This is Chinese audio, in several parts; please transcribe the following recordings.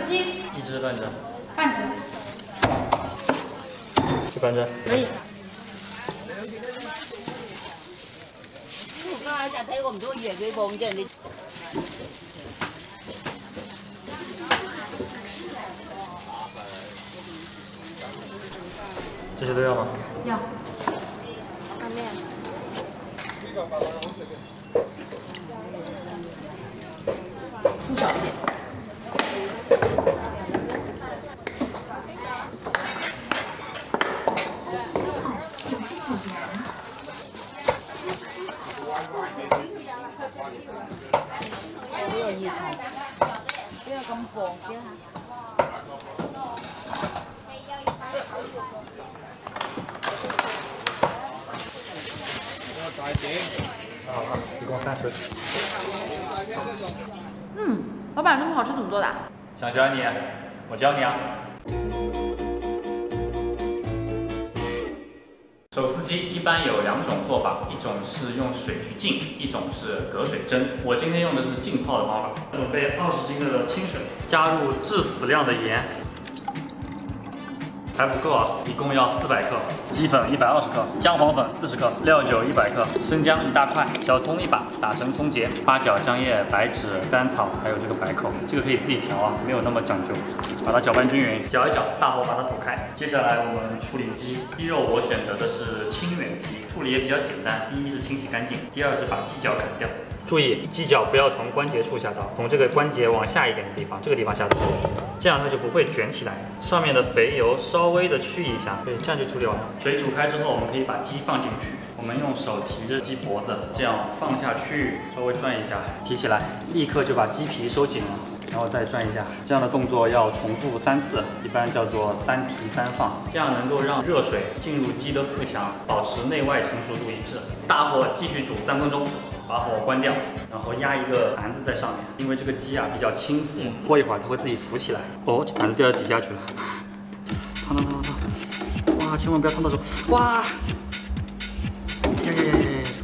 鸡，一只半只，半只，就半只。可以。我刚才讲睇我唔到月佢望住人哋。这些都要吗？要。上面。粗小一点。不要咁薄嘅吓。 好，一共30。嗯，老板这么好吃怎么做的？想学你，我教你啊。手撕鸡一般有2种做法，一种是用水去浸，一种是隔水蒸。我今天用的是浸泡的方法。准备20斤的清水，加入致死量的盐。 还不够啊，一共要400克，鸡粉120克，姜黄粉40克，料酒100克，生姜1大块，小葱1把，打成葱节，八角、香叶、白芷、甘草，还有这个白蔻，这个可以自己调啊，没有那么讲究。把它搅拌均匀，搅一搅，大火把它煮开。接下来我们处理鸡，鸡肉我选择的是清远鸡，处理也比较简单。第一是清洗干净，第二是把鸡脚砍掉。注意，鸡脚不要从关节处下刀，从这个关节往下一点的地方，这个地方下刀。 这样它就不会卷起来，上面的肥油稍微的去一下，对，这样就处理完了。水煮开之后，我们可以把鸡放进去，我们用手提着鸡脖子，这样放下去，稍微转一下，提起来，立刻就把鸡皮收紧了，然后再转一下。这样的动作要重复3次，一般叫做3提3放，这样能够让热水进入鸡的腹腔，保持内外成熟度一致。大火继续煮3分钟。 把火关掉，然后压一个盘子在上面，因为这个鸡啊比较轻浮，过一会儿它会自己浮起来。哦，这盘子掉到底下去了，烫！哇，千万不要烫到手！哇！呀！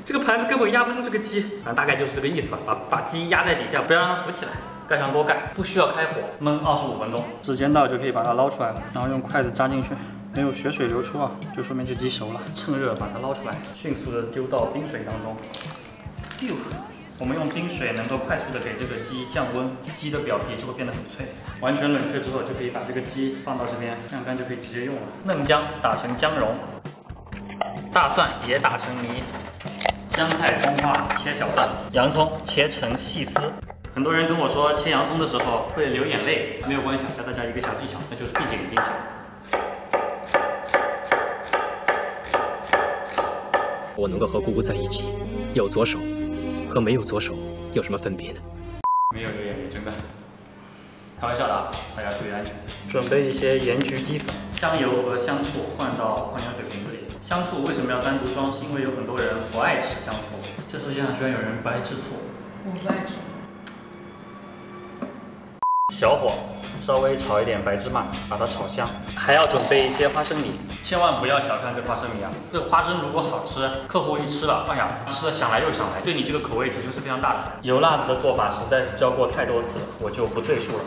这个盘子根本压不住这个鸡，反正大概就是这个意思吧。把鸡压在底下，不要让它浮起来。盖上锅盖，不需要开火，焖25分钟。时间到就可以把它捞出来了，然后用筷子扎进去。 没有血水流出啊，就说明这鸡熟了。趁热把它捞出来，迅速的丢到冰水当中。我们用冰水能够快速的给这个鸡降温，鸡的表皮就会变得很脆。完全冷却之后，就可以把这个鸡放到这边，晾干就可以直接用了。嫩姜打成姜蓉，大蒜也打成泥，香菜、葱花切小段，洋葱切成细丝。很多人跟我说切洋葱的时候会流眼泪，没有关系，教大家一个小技巧，那就是闭着眼睛切。 我能够和姑姑在一起，有左手和没有左手有什么分别呢？没有流眼泪，真的。开玩笑的啊，大家注意安全。准备一些盐焗鸡粉、香油和香醋换到矿泉水瓶子里。香醋为什么要单独装？是因为有很多人不爱吃香醋。这世界上居然有人不爱吃醋。我不爱吃。小火。 稍微炒一点白芝麻，把它炒香，还要准备一些花生米，千万不要小看这花生米啊！这个花生如果好吃，客户一吃了，哎呀，吃了想来又想来，对你这个口味提升是非常大的。油辣子的做法实在是教过太多次了，我就不赘述了。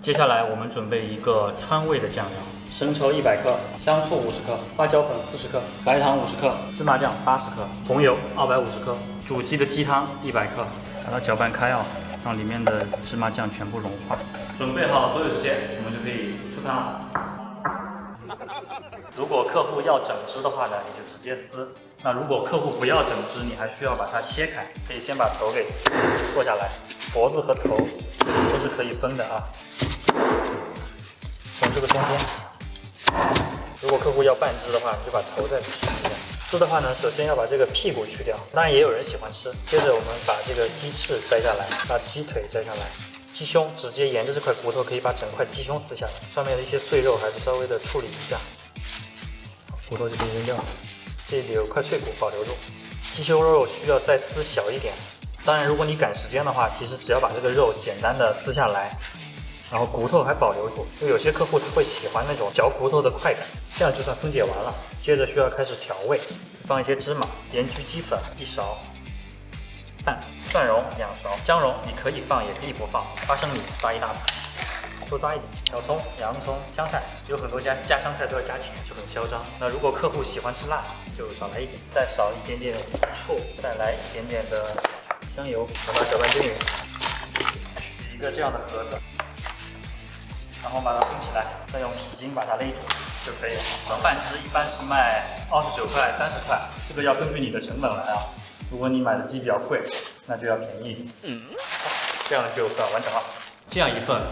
接下来我们准备一个川味的酱料，生抽100克，香醋50克，花椒粉40克，白糖50克，芝麻酱80克，红油250克，煮鸡的鸡汤100克，把它搅拌开啊。 让里面的芝麻酱全部融化。准备好所有这些，我们就可以出汤了。如果客户要整只的话呢，你就直接撕；那如果客户不要整只，你还需要把它切开。可以先把头给剁下来，脖子和头都是可以分的啊。从这个中间，如果客户要半只的话，你就把头再切掉。 撕的话呢，首先要把这个屁股去掉，当然也有人喜欢吃。接着我们把这个鸡翅摘下来，把鸡腿摘下来，鸡胸直接沿着这块骨头可以把整块鸡胸撕下来，上面的一些碎肉还是稍微的处理一下，骨头就可以扔掉。这里有块脆骨保留住。鸡胸肉需要再撕小一点，当然如果你赶时间的话，其实只要把这个肉简单的撕下来，然后骨头还保留住，因为有些客户他会喜欢那种嚼骨头的快感，这样就算分解完了。接着需要开始调味，放一些芝麻、盐焗鸡粉1勺半，蒜蓉2勺，姜蓉你可以放也可以不放，花生米抓1大把。多抓一点。小葱、洋葱、香菜，有很多家加香菜都要加钱，就很嚣张。那如果客户喜欢吃辣，就少来一点，再少一点点醋，再来一点点的香油，把它搅拌均匀。取一个这样的盒子，然后把它封起来，再用皮筋把它勒住就可以了。冷饭鸡一般是卖29块、30块，这个要根据你的成本来啊。如果你买的鸡比较贵，那就要便宜一点。这样就算完成了。这样一份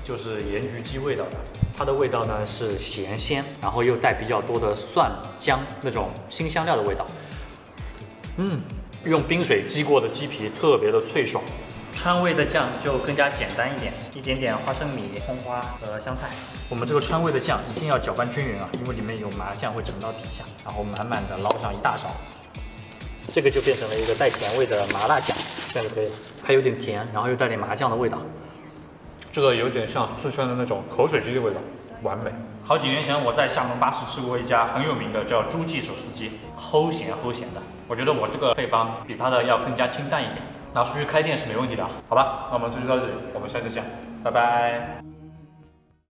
就是盐焗鸡味道的，它的味道呢是咸鲜，然后又带比较多的蒜姜那种辛香料的味道。用冰水激过的鸡皮特别的脆爽。川味的酱就更加简单一点，一点点花生米、葱花和香菜。我们这个川味的酱一定要搅拌均匀啊，因为里面有麻酱会沉到底下，然后满满的捞上一大勺。这个就变成了一个带甜味的麻辣酱，这样就可以了。它有点甜，然后又带点麻酱的味道。这个有点像四川的那种口水鸡的味道，完美。好几年前我在厦门巴士吃过一家很有名的叫诸记手撕鸡，齁咸的。我觉得我这个配方比它的要更加清淡一点，拿出去开店是没问题的。好吧，那我们这就到这里，我们下次见，拜拜。